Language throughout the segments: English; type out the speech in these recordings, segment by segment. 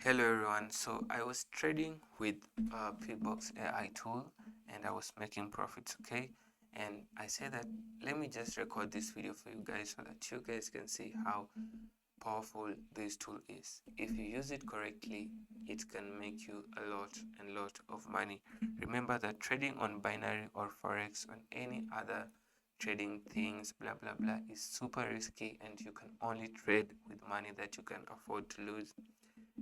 Hello everyone. So I was trading with Pip Box AI tool and I was making profits, okay? And I said that let me just record this video for you guys so that you guys can see how powerful this tool is. If you use it correctly, it can make you a lot of money. Remember that trading on binary or forex on any other trading things blah blah blah is super risky, and you can only trade with money that you can afford to lose.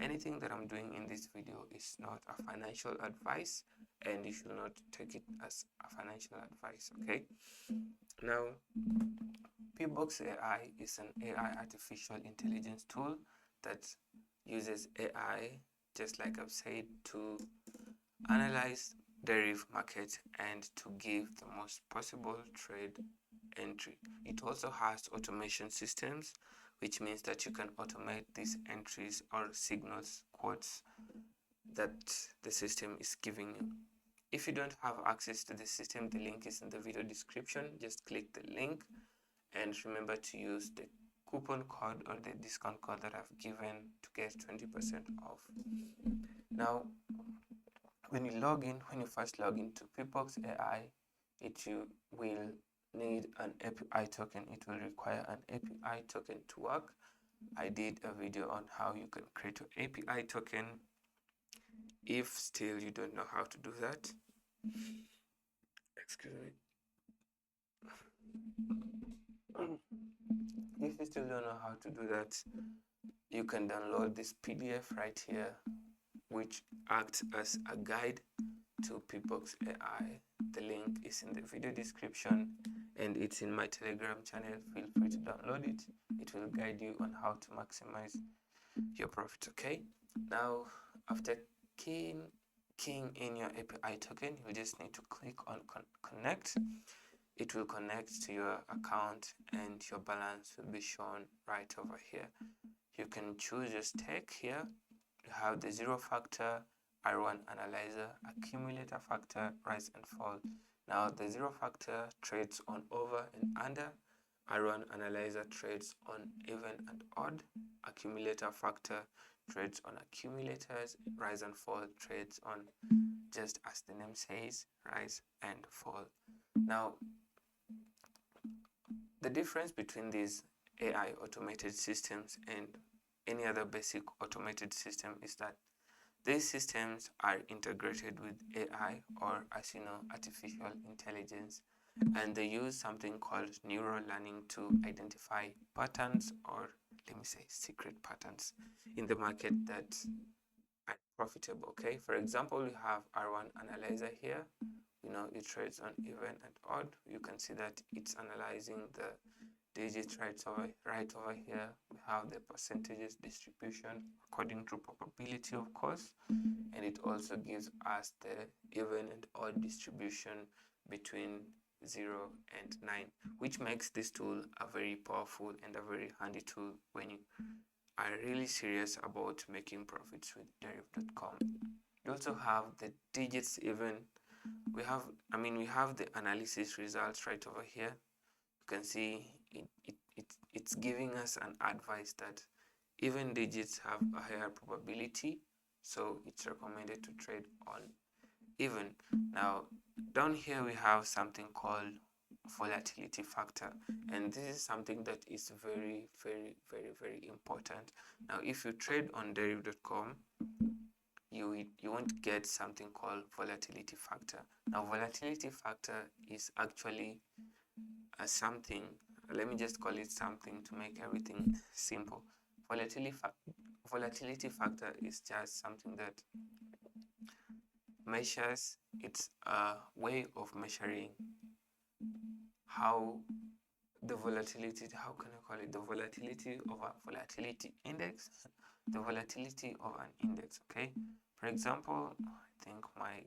Anything that I'm doing in this video is not a financial advice, and you should not take it as a financial advice, okay? Now, Pip Box AI is an AI artificial intelligence tool that uses AI, just like I've said, to analyze derivative market and to give the most possible trade entry. It also has automation systems, which means that you can automate these entries or signals, quotes that the system is giving you. If you don't have access to the system, the link is in the video description. Just click the link and remember to use the coupon code or the discount code that I've given to get 20% off. Now, when you first log into Pip Box AI, you will need an API token. It will require an API token to work. I did a video on how you can create an API token. If still you don't know how to do that, excuse me. If you still don't know how to do that, you can download this PDF right here, which acts as a guide to Pip Box AI. The link is in the video description and it's in my Telegram channel. Feel free to download it. It will guide you on how to maximize your profits, okay? Now, after keying in your API token, you just need to click on connect. It will connect to your account and your balance will be shown right over here. You can choose your stake here. You have the zero factor, R1 analyzer, accumulator factor, rise and fall. Now the zero factor trades on over and under, R1 analyzer trades on even and odd, accumulator factor trades on accumulators, rise and fall trades on, just as the name says, rise and fall. Now the difference between these AI automated systems and any other basic automated system is that these systems are integrated with AI, or as you know, artificial intelligence, and they use something called neural learning to identify patterns, or let me say secret patterns in the market that are profitable, okay? For example, we have R1 analyzer here. It trades on even and odd. You can see that it's analyzing the digits right over here. We have the percentages distribution according to probability, of course, and it also gives us the even and odd distribution between 0 and 9, which makes this tool a very powerful and a very handy tool when you are really serious about making profits with Deriv.com. You also have the digits even. We have the analysis results right over here. You can see it's giving us an advice that even digits have a higher probability, so it's recommended to trade on even. Now down here we have something called volatility factor, and this is something that is very important. Now if you trade on Deriv.com, you won't get something called volatility factor. Now volatility factor is actually something, let me just call it something to make everything simple. Volatility factor is just something that measures, it's a way of measuring how the volatility, how can I call it, the volatility of a volatility index, the volatility of an index, okay? For example, I think my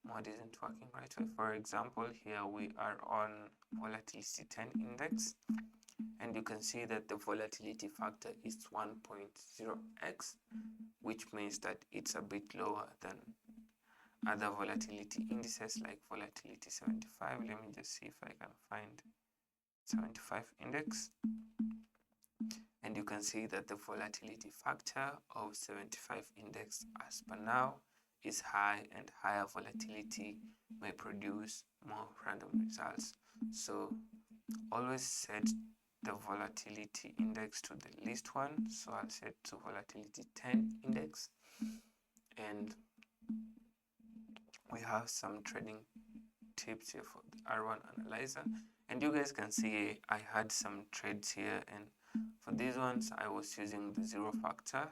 mod isn't working right. So for example, here we are on volatility 10 index, and you can see that the volatility factor is 1.0x, which means that it's a bit lower than other volatility indices like volatility 75. Let me just see if I can find 75 index. and you can see that the volatility factor of 75 index as per now is high, and higher volatility may produce more random results. So always set the volatility index to the least one. So I'll set to volatility 10 index, and we have some trading tips here for the R1 analyzer, and you guys can see I had some trades here, and for these ones I was using the zero factor,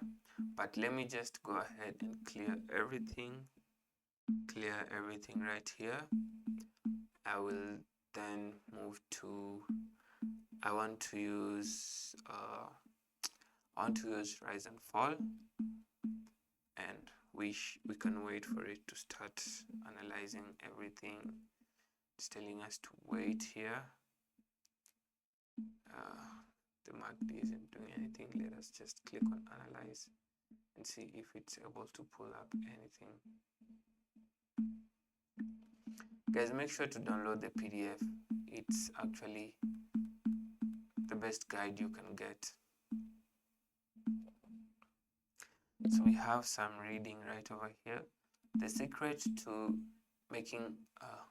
but let me just go ahead and clear everything right here. I will then move to I want to use rise and fall, and we can wait for it to start analyzing everything. It's telling us to wait here. The MACD isn't doing anything. Let us just click on analyze and see if it's able to pull up anything. Guys, make sure to download the PDF. It's actually the best guide you can get. So we have some reading right over here. The secret to making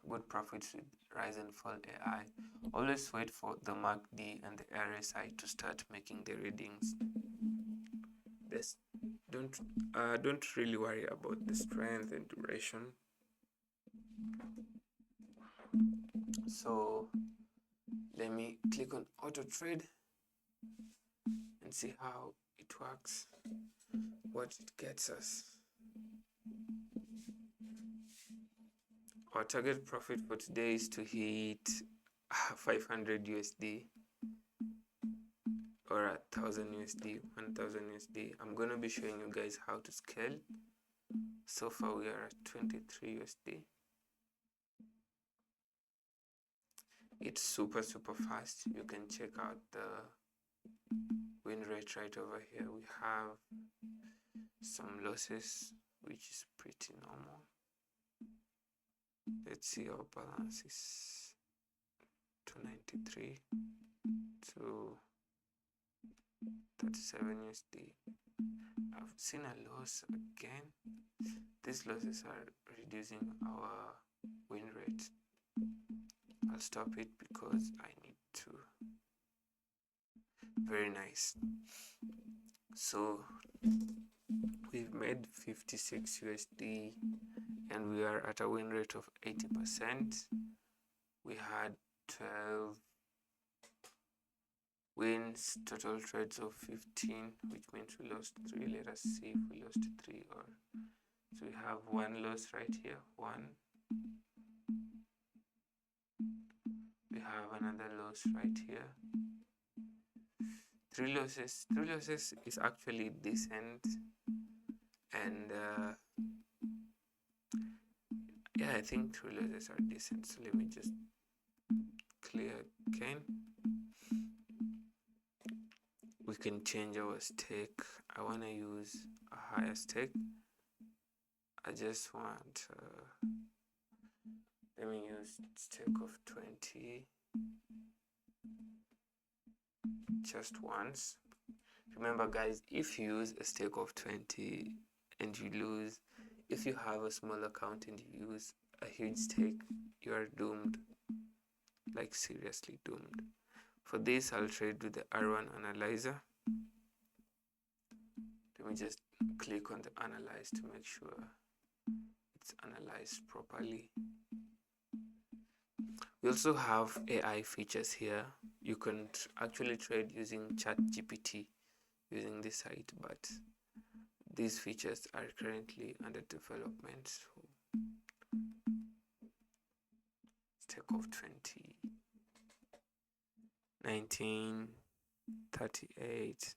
good profits with rise and fall AI: always wait for the MACD and the RSI to start making the readings. This don't really worry about the strength and duration. So let me click on auto trade and see how it works, what it gets us. Our target profit for today is to hit 500 USD or 1000 USD, 1000 USD. I'm gonna be showing you guys how to scale. So far we are at 23 USD. It's super fast. You can check out the win rate right over here. We have some losses, which is pretty normal. Let's see, our balance is 293 to 37 USD. I've seen a loss again. These losses are reducing our win rate. I'll stop it because I need to. Very nice. So we've made 56 USD and we are at a win rate of 80%. We had 12 wins, total trades of 15, which means we lost 3. Let us see if we lost 3 or so. We have one loss right here, 1. We have another loss right here. 3 losses. 3 losses is actually decent, and yeah, I think 3 losses are decent. So let me just clear again. We can change our stake. I want to use a higher stake. I just want let me use stake of 20 just once. Remember guys, if you use a stake of 20 and you lose, if you have a small account and you use a huge stake, you are doomed, like seriously doomed. For this, I'll trade with the R1 analyzer. Let me just click on the analyze to make sure it's analyzed properly. We also have AI features here. You can actually trade using Chat GPT using this site, but these features are currently under development. So stake of 20, 1938.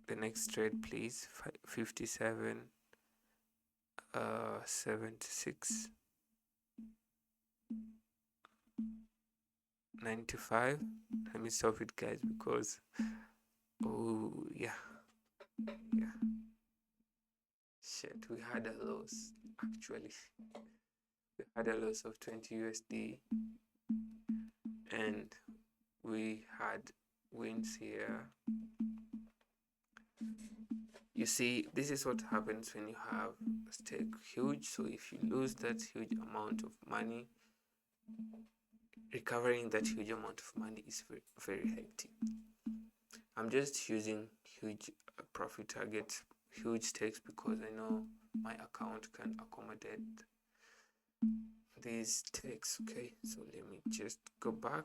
The next trade, please. 57, 76, 95. Let me stop it, guys, because oh yeah, shit, we had a loss. Actually, we had a loss of 20 USD, and we had wins here. You see, this is what happens when you have a stake huge. So if you lose that huge amount of money, recovering that huge amount of money is very, very hectic. I'm just using huge profit targets, huge stakes, because I know my account can accommodate these stakes. Okay, so let me just go back,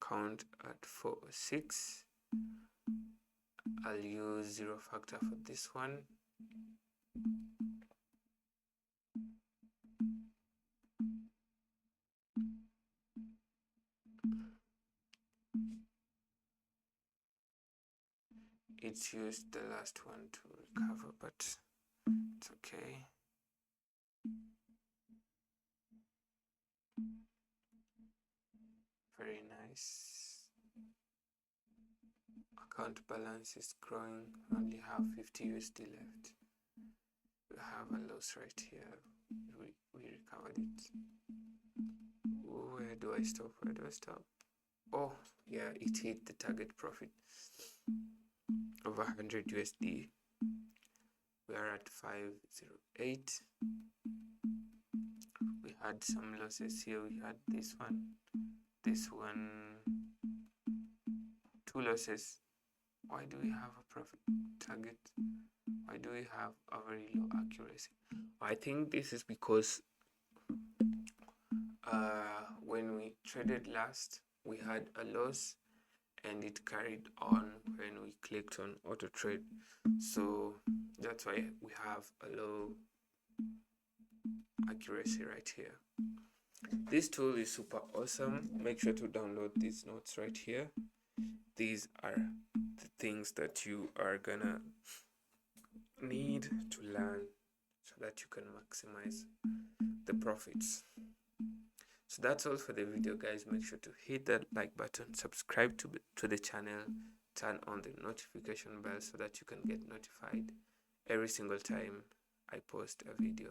count at 4 or 6. I'll use 0 factor for this one. It used the last one to recover, but it's okay. Very nice. Account balance is growing. We only have 50 USD left. We have a loss right here. We recovered it. Where do I stop? Where do I stop? Oh, yeah, it hit the target profit of 100 USD. We are at 508. We had some losses here. We had this one, 2 losses. Why do we have a profit target? Why do we have a very low accuracy? I think this is because when we traded last, we had a loss and it carried on when we clicked on auto trade. So that's why we have a low accuracy right here. This tool is super awesome. Make sure to download these notes right here. These are the things that you are gonna need to learn so that you can maximize the profits. So that's all for the video, guys. Make sure to hit that like button, subscribe to the channel, turn on the notification bell so that you can get notified every single time I post a video.